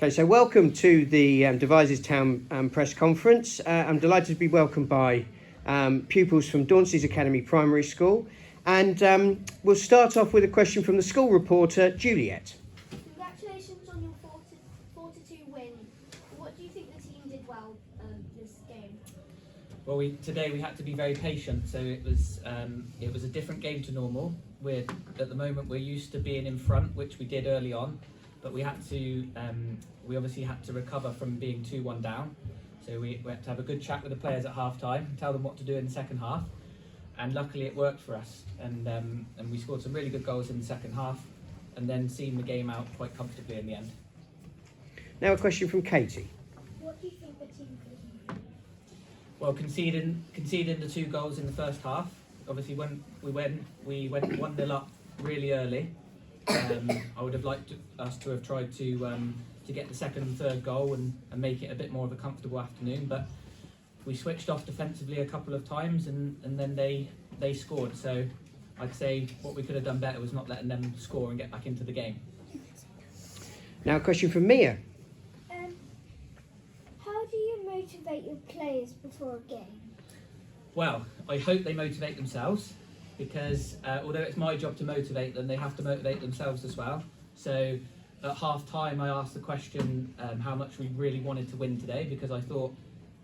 Okay, so welcome to the Devizes Town press conference. I'm delighted to be welcomed by pupils from Dauntsey Academy Primary School. And we'll start off with a question from the school reporter, Juliet. Congratulations on your 4-2 win. What do you think the team did well this game? Well, today we had to be very patient, so it was a different game to normal. At the moment we're used to being in front, which we did early on, but we obviously had to recover from being 2-1 down. So we had to have a good chat with the players at half time and tell them what to do in the second half. And luckily it worked for us, and we scored some really good goals in the second half, and then seen the game out quite comfortably in the end. Now a question from Katie. What do you think the team could do? Well, conceding the 2 goals in the first half. Obviously, when we went 1-0 up really early. I would have liked us to have tried to get the second and third goal and make it a bit more of a comfortable afternoon, but we switched off defensively a couple of times and then they scored. So I'd say what we could have done better was not letting them score and get back into the game. Now a question from Mia. How do you motivate your players before a game? Well, I hope they motivate themselves, because although it's my job to motivate them, they have to motivate themselves as well. So at half time I asked the question how much we really wanted to win today, because I thought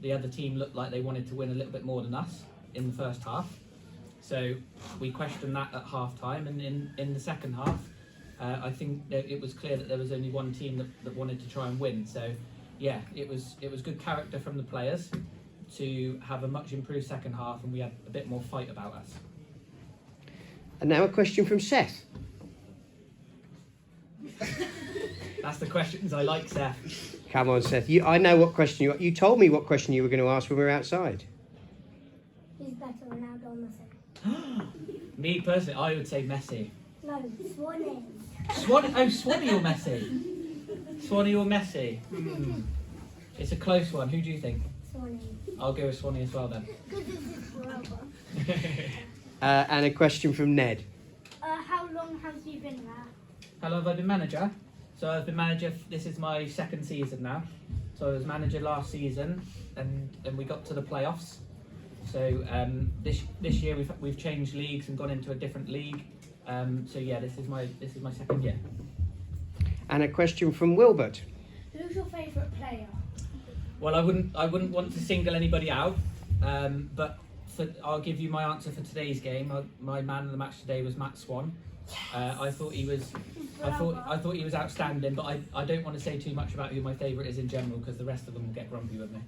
the other team looked like they wanted to win a little bit more than us in the first half. So we questioned that at half time, and in the second half I think that it was clear that there was only one team that wanted to try and win. So yeah, it was good character from the players to have a much improved second half, and we had a bit more fight about us. And now a question from Seth. That's the questions I like, Seth. Come on, Seth. I know what question you told me what question you were going to ask when we were outside. Who's better, Ronaldo or Messi? Me personally, I would say Messi. No, Swanee. Swanee or Messi? Swanee or Messi? It's a close one. Who do you think? Swanee. I'll go with Swanee as well then. Because it's his brother. And a question from Ned. How long have you been there? How long have I been manager? So I've been manager, this is my 2nd season now. So I was manager last season, and we got to the playoffs. So this year we've changed leagues and gone into a different league. So yeah, this is my 2nd year. And a question from Wilbert. Who's your favourite player? Well, I wouldn't want to single anybody out, but I'll give you my answer for today's game. My man of the match today was Matt Swan. I thought he was outstanding, but I don't want to say too much about who my favourite is in general, because the rest of them will get grumpy with me.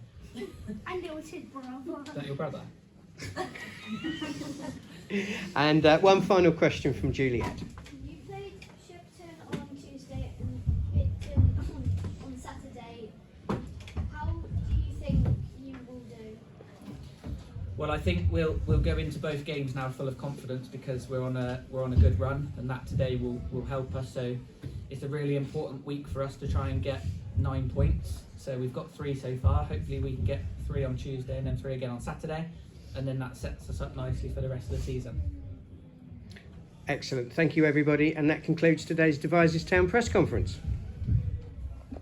And it was his brother. Is that your brother? And one final question from Juliet. You played Shepton on Tuesday and Bitton on Saturday. How do you think you will do? Well, I think we'll go into both games now full of confidence, because we're on a good run, and that today will help us. So it's a really important week for us to try and get 9 points. So we've got 3 so far. Hopefully we can get 3 on Tuesday and then 3 again on Saturday, and then that sets us up nicely for the rest of the season. Excellent. Thank you, everybody. And that concludes today's Devizes Town press conference.